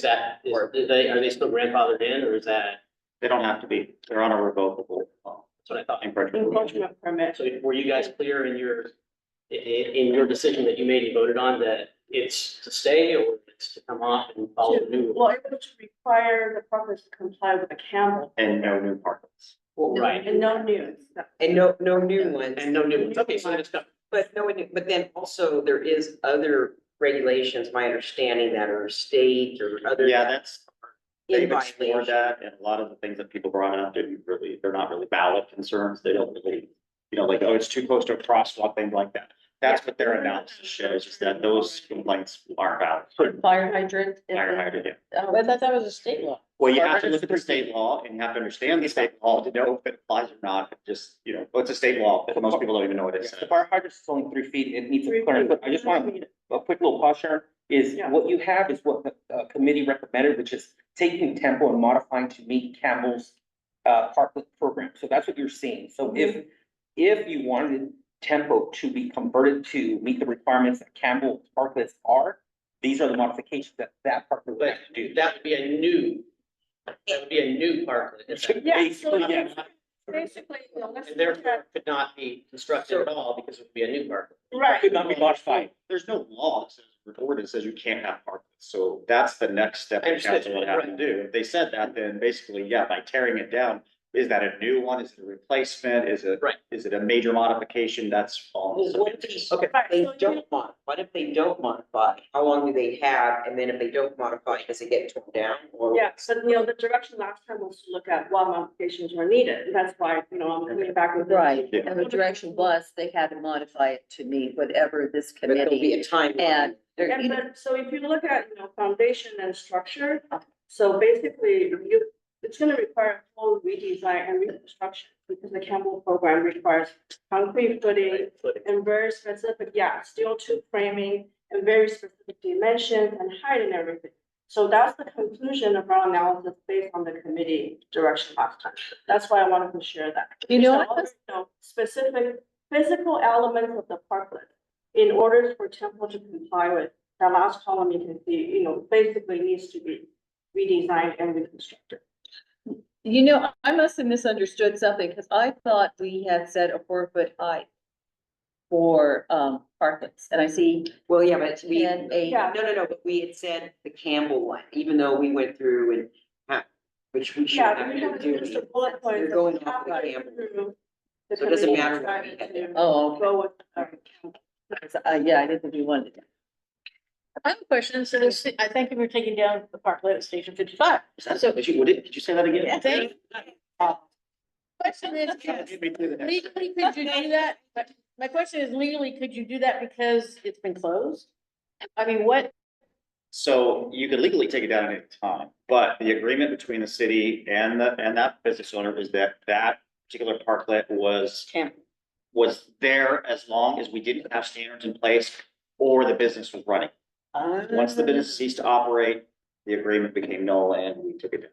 they still grandfathered in, or is that, They don't have to be, they're on a revocable. that's what I thought? encroachment. encroachment permit, So were you guys clear in your decision that you made and voted on that it's to stay or it's to come off and follow the new? well, it would require the parklets to comply with the Campbell. And no new parklets. Well, right, And no news. And no new ones. and no new ones. Okay, so then it's covered. But then also there is other regulations, my understanding, that are state or other. Yeah, that's, in they've explored violation. that, and a lot of the things that people brought up they're not really valid concerns. They don't really, like, oh, it's too close to a crosswalk, things like that. That's what their analysis shows, is that those complaints aren't valid. Fire hydrant. Fire hydrant, yeah. But I thought that was a state law. Well, you have to look at the state law and you have to understand the state law to know if it applies or not. It just, it's a state law, but most people don't even know what it The says. fire hydrant is only 3 feet, it needs 3 a clearance, feet. but I just want a quick little caution is Yeah. what you have is what the committee recommended, which is taking Temple and modifying to meet Campbell's parklet program, so that's what you're seeing, so if you wanted Tempo to be converted to meet the requirements that Campbell parklets are, these are the modifications that parklet would have to do. That would be a new parklet. is that- Yeah, Basically, yes. Basically, let's And look at, therefore could not be constructed at all because it would be a new parklet. right. Could not be modified. There's no law that says, or ordinance says you can't have parklets, so that's the next step I the understand, council would have to right. do. If they said that, then basically, yeah, by tearing it down, is that a new one? Is it a replacement? Is it? Right. Is it a major modification? That's all. Well, what if they, okay, Right, they so don't mod, what if they don't modify? How long do they have? And then if they don't modify, does it get torn down or? Yeah, so, the direction last time was to look at what modifications were needed, and that's why, I'm coming back with. this. Right, Yeah. and the direction was they had to modify it to meet whatever this But there'll be committee. a timeline. And they're, Yeah, but, so if you look at, foundation and structure, so basically, it's gonna require a full redesign and reconstruction, because the Campbell program requires concrete footing and very specific, steel tube framing and very specific dimensions and height and everything. So that's the conclusion of our analysis based on the committee direction last time. That's why I wanted to share that. Specific physical elements of the parklet in order for Temple to comply with. The last column you can see, basically needs to be redesigned and reconstructed. I must have misunderstood something, because I thought we had said a 4-foot height for, parklets, and I see Well, yeah, but we, 10, 8. no, but we had said the Campbell one, even though we went through and, which we should Yeah, have we to have do. just a bullet point. They're that going we off the have to Campbell. go through. The So it doesn't committee matter what we decided had. to Oh, okay. Go with. Yeah, I didn't think we wanted to. I have a question. So this, I thank you for taking down the parklet at Station 55. So, Did you say that again? yeah, thank. Question is, legally, could you do that? My question is legally, could you do that because it's been closed? I mean, what, So you could legally take it down at any time, but the agreement between the city and that business owner is that particular parklet was there as long as we didn't have standards in place or the business was running. Once the business ceased to operate, the agreement became null and we took it down.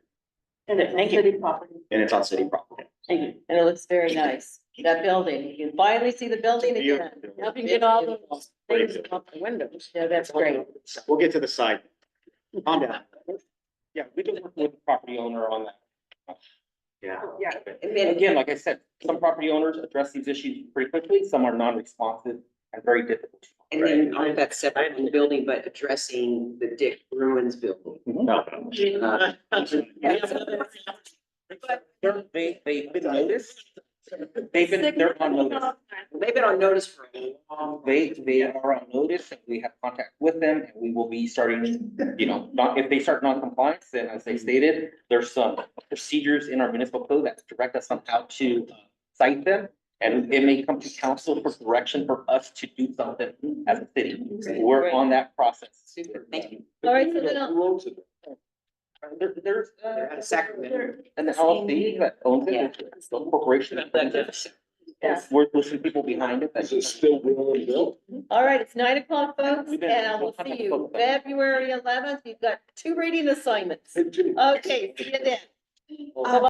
And it's Thank you. city property. And it's on city property. thank you. And it looks very nice, that building, you can finally see the building again. Beautiful. Helping get all those things off the windows. Yeah, that's great. We'll get to the side. Calm down. Yeah, we can work with the property owner on that. Yeah. Yeah. And then, Again, like I said, some property owners address these issues pretty quickly, some are non-responsive and very difficult. and then on that separate from the building, but addressing the Dick Bruins building. No. We have another They've been noticed. They're on notice. They've been on notice for a long. They are on notice and we have contact with them and we will be starting, if they start non-compliance, then as they stated, there's some procedures in our municipal code that direct us on how to cite them. And it may come to council for direction for us to do something as a city. We're on that process. Thank you. All right, so then I'll, Who owns it? There's They're at a Sacramento. an LLC that owns it, it's a corporation that owns it. There's some people behind it. Is it still being built? all right, it's 9 o'clock, folks, We've been- and we'll see you February 11th. You've got 2 reading assignments. Hey, Jimmy. Okay, see you then. Well,